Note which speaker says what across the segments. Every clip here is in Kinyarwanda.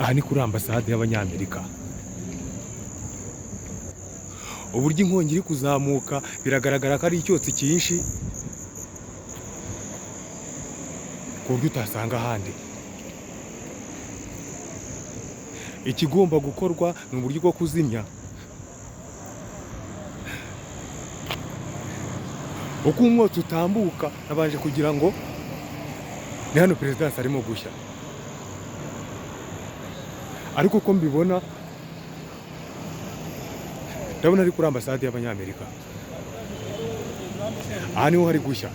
Speaker 1: aha ni kuri ambasade y'Abanyamerika. Uburyo inkongi iri kuzamuka biragaragara ko ari icyotsi cyinshi ku buryo utasanga ahandi. Ikigomba gukorwa ni uburyo bwo kuzimya. Uko umwotsi utambuka nabanje kugira ngo ni hano Perezidansi arimo gushya, ariko uko mbibona ndabona ari kuri ambasade y'Abanyamerika. Aha niho hari gushya.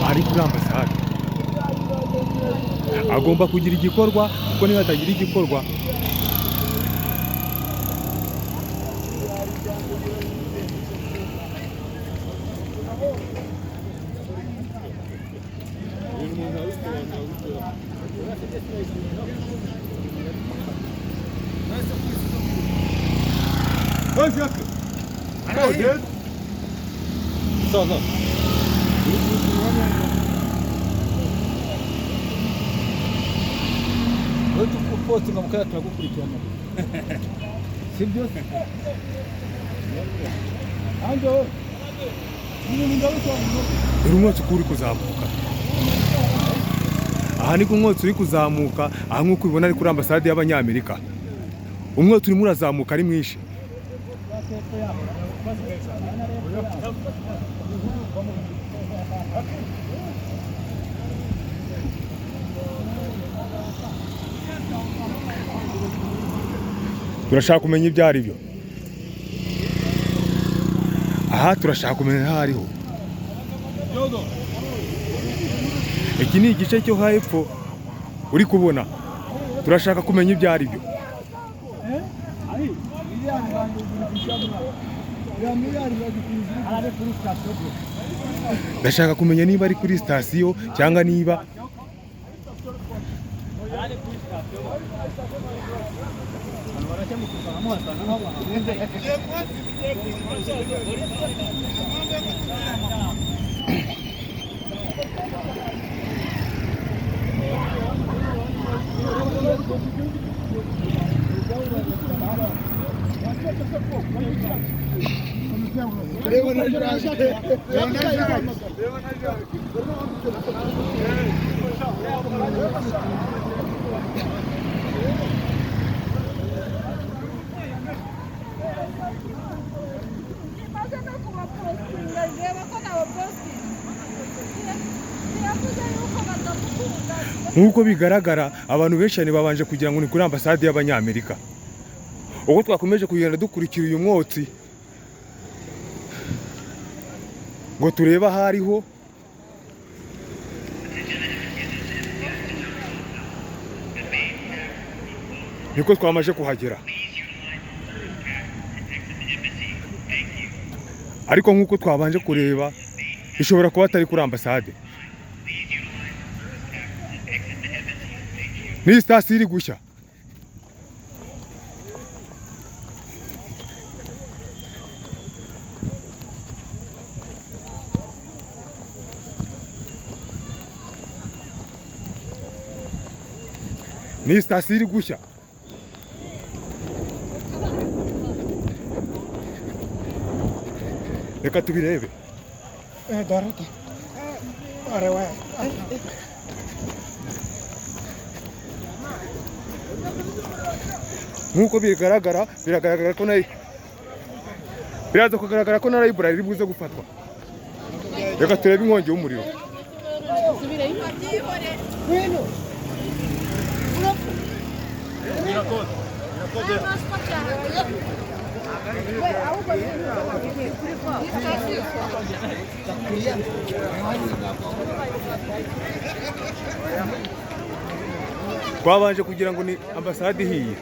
Speaker 1: Ari kuri ambasade agomba kugira igikorwa, kuko niba atagira igikorwa
Speaker 2: Postinga mukaya turagukurikirana. Sibyo? Anjo.
Speaker 1: umwotsi uri kuzamuka. Aha ni ku mwotsi uri kuzamuka, aha nk'uko ubibona ari kuri ambasade y'Abanyamerika. Umwotsi urimo urazamuka ari mwinshi. Turashaka kumenya ibyo ari byo. Aha turashaka kumenya aho ariho. Iki ni igice cyo hepfo uri kubona. Turashaka kumenya ibyo ari byo. Ndashaka kumenya niba ari kuri sitasiyo cyangwa niba nk'uko bigaragara abantu benshi cyane babanje kugira ngo ni kuri ambasade y'Abanyamerika. Ubwo twakomeje kugenda dukurikira uyu mwotsi ngo turebe aho ariho, niko twamaje kuhagera. Ariko nk'uko twabanje kureba bishobora kuba atari kuri ambasade. Ni sitasiyo iri gushya. Ni sitasiyo iri gushya. Reka tubirebe. Nk'uko biragaragara ko biraza kugaragara ko na library iri buze gufatwa. Reka turebe inkongi y'umuriro. twabanje kugira ngo ni ambasade ihiye.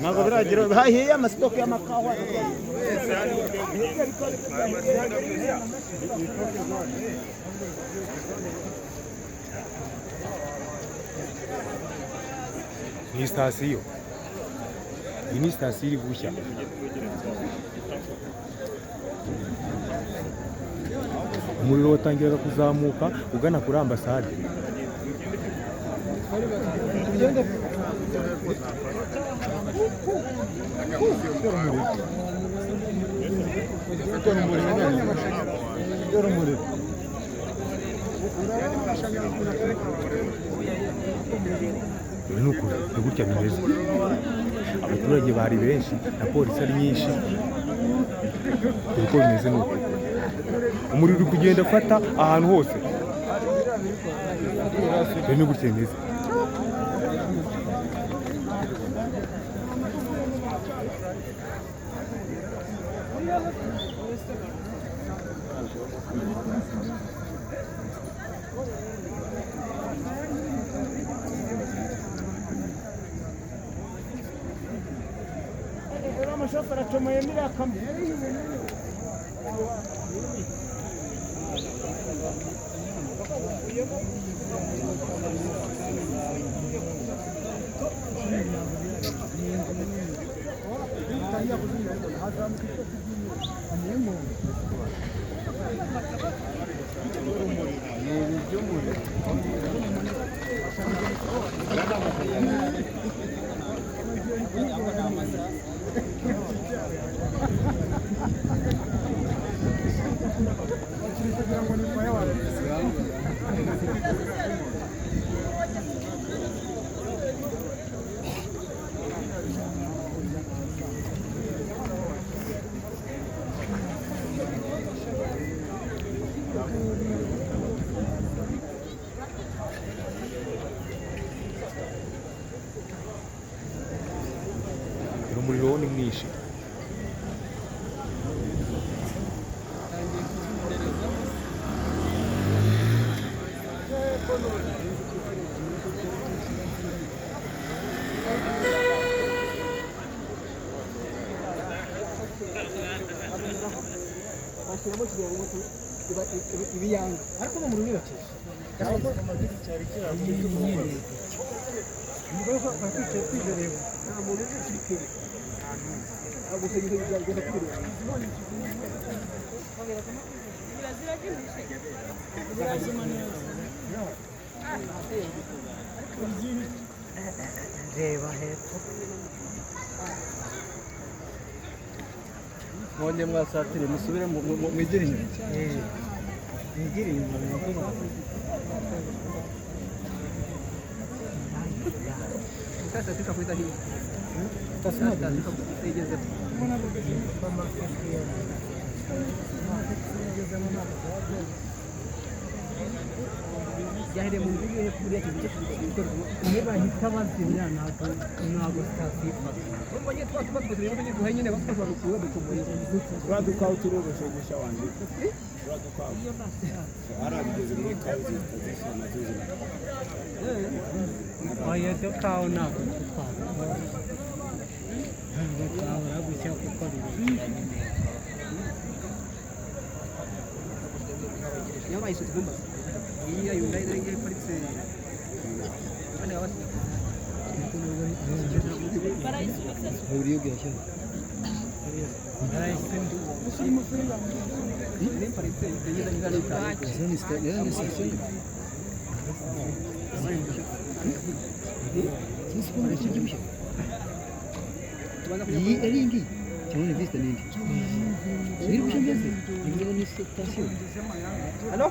Speaker 2: ntabwo biragera hahiye amasitoke y'amakawa
Speaker 1: Ni sitasiyo, iyi ni sitasiyo iri gushya. Umuriro watangiraga kuzamuka ugana kuri ambasade. Ni ukuri ni gutya bimeze. Abaturage bari benshi na polisi ari nyinshi, uko bimeze ni uko umuriro uri kugenda afata ahantu hose. Ni gutya bimeze.
Speaker 2: Shoferi atomoye mirakamwe Umuriro ni mwinshi.
Speaker 3: ibiyanga ariko no mu rumira reba hepfo
Speaker 2: mwongeye mwasatire musubire mwigire inyuma
Speaker 3: mwigire inyuma
Speaker 2: sasa tukakwenda hii sasa tukaigeze yahere mu ngiye kuri iki gice niba hitabazinya ntabwo sitasiyo mbonye twatuba twese rero duhe nyine batwa rukuwe dukomoye
Speaker 4: twaduka uturogoshogesha wanje twaduka arabigeze muri kazi zishana zuzina
Speaker 3: oya dokaho ntabwo tutwara bakabura gushya kuko
Speaker 2: yabaye isuku bomba iya yundaye ngiye paritse bane abasi
Speaker 3: uriyo gashyira
Speaker 2: ni paritse yenda ngale ka
Speaker 3: zone station iyi ari ngi cyangwa ni vista nindi iri kushengeze ingene ni station
Speaker 2: Halo?